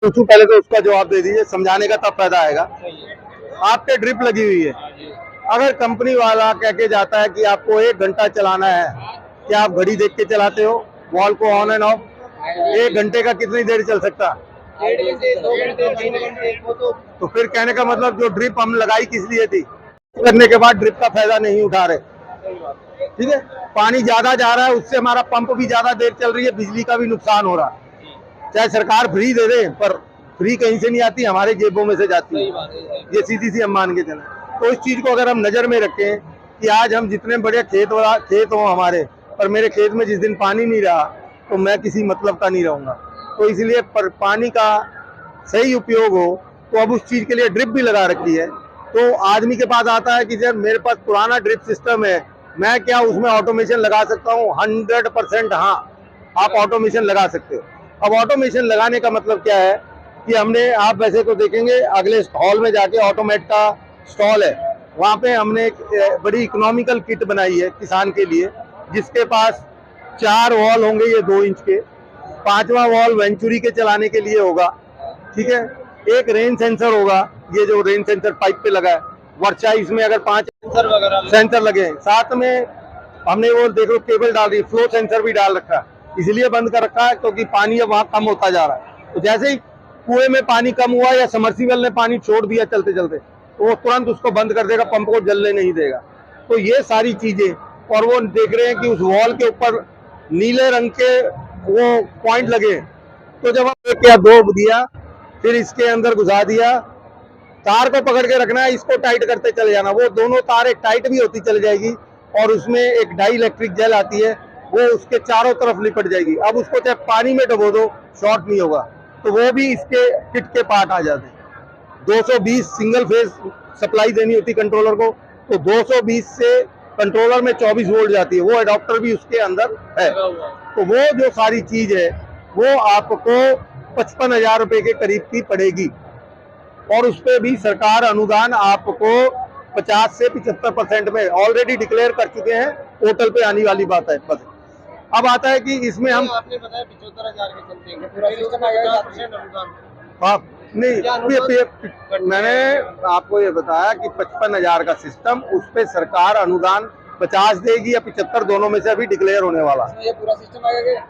पूछूं पहले तो उसका जवाब दे दीजिए, समझाने का तब फायदा आएगा। आपके ड्रिप लगी हुई है, अगर कंपनी वाला कह के जाता है कि आपको 1 घंटा चलाना है, क्या आप घड़ी देख के चलाते हो? वॉल को ऑन एंड ऑफ 1 घंटे का कितनी देर चल सकता? 1.5 घंटे 2 घंटे 3 घंटे तो फिर कहने का मतलब जो ड्रिप हम लगाई किस लिए थी, करने के बाद ड्रिप का फायदा नहीं उठा रहे। ठीक है, पानी ज्यादा जा रहा है, उससे हमारा पंप भी ज्यादा देर चल रही है, बिजली का भी नुकसान हो रहा है। चाहे सरकार फ्री दे दे, पर फ्री कहीं से नहीं आती, हमारे जेबों में से जाती है। ये सीधी सी हम मान के चलें। तो इस चीज को अगर हम नजर में रखें कि आज हम जितने बड़े खेत हो हमारे, पर मेरे खेत में जिस दिन पानी नहीं रहा तो मैं किसी मतलब का नहीं रहूंगा। तो इसलिए पानी का सही उपयोग हो, तो अब उस चीज के लिए ड्रिप भी लगा रखी है। तो आदमी के पास आता है कि जब मेरे पास पुराना ड्रिप सिस्टम है, मैं क्या उसमें ऑटोमेशन लगा सकता हूँ? 100% हाँ, आप ऑटोमेशन लगा सकते हो। अब ऑटोमेशन लगाने का मतलब क्या है कि हमने, आप वैसे तो देखेंगे अगले हॉल में जाके ऑटोमेट का स्टॉल है, वहाँ पे हमने एक बड़ी इकोनॉमिकल किट बनाई है किसान के लिए, जिसके पास 4 वॉल होंगे ये 2 इंच के, 5वां वॉल वेंचुरी के चलाने के लिए होगा। ठीक है, एक रेन सेंसर होगा, ये जो रेन सेंसर पाइप पे लगा है, वर्षा इसमें अगर 5 सेंसर लगे, साथ में हमने वो देखो केबल डाल रही, फ्लो सेंसर भी डाल रखा है। इसलिए बंद कर रखा है क्योंकि पानी अब वहां कम होता जा रहा है, तो जैसे ही कुएं में पानी कम हुआ या समर्सिबल ने पानी छोड़ दिया चलते चलते, तो वो तुरंत उसको बंद कर देगा, पंप को जलने नहीं देगा। तो ये सारी चीजें, और वो देख रहे हैं कि उस वॉल के ऊपर नीले रंग के वो पॉइंट लगे, तो जब हम 1 या 2 दिया, फिर इसके अंदर घुसा दिया, तार को पकड़ के रखना है, इसको टाइट करते चले जाना, वो दोनों तार एक टाइट भी होती चली जाएगी, और उसमें एक डाई इलेक्ट्रिक जेल आती है, वो उसके चारों तरफ लिपट जाएगी। अब उसको चाहे पानी में डुबो दो, शॉर्ट नहीं होगा। तो वो भी इसके किट के पार्ट आ जाते हैं। 220 सिंगल फेज सप्लाई देनी होती कंट्रोलर को, तो 220 से कंट्रोलर में 24 वोल्ट जाती है, वो अडॉप्टर भी उसके अंदर है। तो वो जो सारी चीज है वो आपको 55,000 रुपए के करीब की पड़ेगी, और उस पर भी सरकार अनुदान आपको 50 से 75% में ऑलरेडी डिक्लेयर कर चुके हैं, पोर्टल पे आने वाली बात है। बस अब आता है कि इसमें हम, आपने बताया 75,000 के चलते हैं, पूरा सिस्टम आ गया 50% अनुदान। हाँ नहीं, मैंने आपको ये बताया कि 55,000 का सिस्टम, उस पे सरकार अनुदान 50 देगी या 75, दोनों में से अभी डिक्लेयर होने वाला। ये पूरा सिस्टम आ गया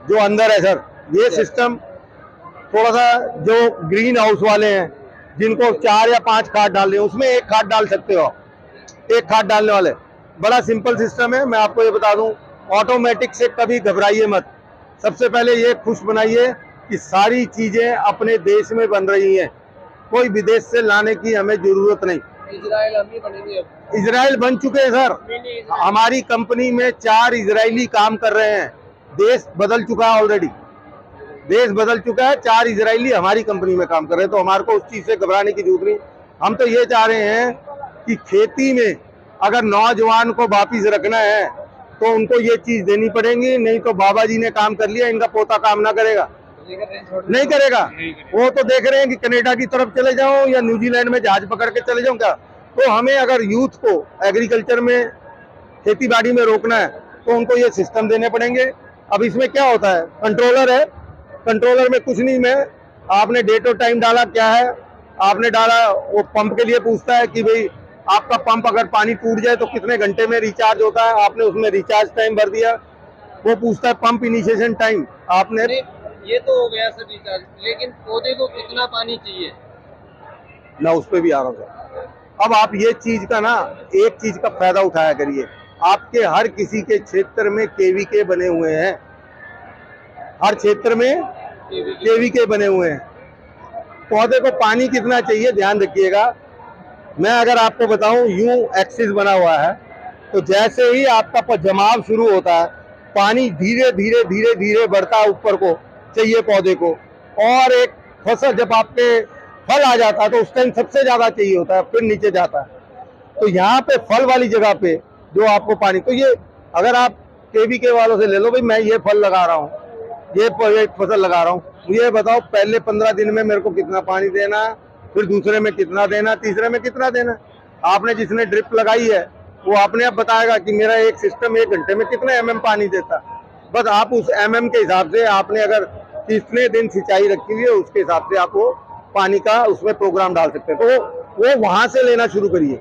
जो अंदर है सर, ये सिस्टम थोड़ा सा, जो ग्रीन हाउस वाले हैं जिनको 4 या 5 खाद डालने हैं, उसमें 1 खाद डाल सकते हो, 1 खाद डालने वाले। बड़ा सिंपल सिस्टम है, मैं आपको ये बता दूं, ऑटोमेटिक से कभी घबराइए मत। सबसे पहले ये खुश बनाइए कि सारी चीजें अपने देश में बन रही हैं, कोई विदेश से लाने की हमें जरूरत नहीं। इजराइल हम ही बनेंगे अब। इजराइल बन चुके हैं सर, हमारी कंपनी में 4 इजरायली काम कर रहे हैं। देश बदल चुका है ऑलरेडी, देश बदल चुका है, 4 इजरायली हमारी कंपनी में काम कर रहे हैं, तो हमारे को उस चीज से घबराने की जरूरत नहीं। हम तो ये चाह रहे हैं कि खेती में अगर नौजवान को वापिस रखना है तो उनको ये चीज देनी पड़ेगी, नहीं तो बाबा जी ने काम कर लिया, इनका पोता काम ना करेगा, नहीं करेगा। वो तो देख रहे हैं कि कनाडा की तरफ चले जाओ या न्यूजीलैंड में जहाज पकड़ के चले जाओ क्या। तो हमें अगर यूथ को एग्रीकल्चर में, खेती बाड़ी में रोकना है तो उनको ये सिस्टम देने पड़ेंगे। अब इसमें क्या होता है, कंट्रोलर है, कंट्रोलर में कुछ नहीं, में आपने डेट और टाइम डाला, क्या है आपने डाला, वो पंप के लिए पूछता है कि भाई आपका पंप अगर पानी टूट जाए तो कितने घंटे में रिचार्ज होता है, आपने उसमें रिचार्ज टाइम भर दिया। वो पूछता है पंप इनिशिएशन टाइम, आपने, ये तो हो गया सर रिचार्ज, लेकिन पौधे को कितना पानी चाहिए ना, उस पर भी आ रहा हूँ। अब आप ये चीज का ना, एक चीज का फायदा उठाया करिए, आपके हर किसी के क्षेत्र में केवीके बने हुए हैं, हर क्षेत्र में केवीके बने हुए हैं। पौधे को पानी कितना चाहिए ध्यान रखिएगा। मैं अगर आपको बताऊं, यूं एक्सिस बना हुआ है, तो जैसे ही आपका जमाव शुरू होता है, पानी धीरे धीरे धीरे धीरे बढ़ता है ऊपर को, चाहिए पौधे को, और एक फसल जब आपके फल आ जाता है तो उस टाइम सबसे ज्यादा चाहिए होता है, फिर नीचे जाता है। तो यहाँ पे फल वाली जगह पे जो आपको पानी, तो ये अगर आप केवीके वालों से ले लो, भाई मैं ये फल लगा रहा हूँ, ये फसल लगा रहा हूँ, मुझे बताओ पहले 15 दिन में मेरे को कितना पानी देना है, फिर दूसरे में कितना देना, तीसरे में कितना देना। आपने जिसने ड्रिप लगाई है वो अपने आप बताएगा कि मेरा एक सिस्टम 1 घंटे में कितने mm पानी देता। बस आप उस mm के हिसाब से, आपने अगर कि इतने दिन सिंचाई रखी हुई है, उसके हिसाब से आप वो पानी का उसमें प्रोग्राम डाल सकते हैं। तो वो वहां से लेना शुरू करिए।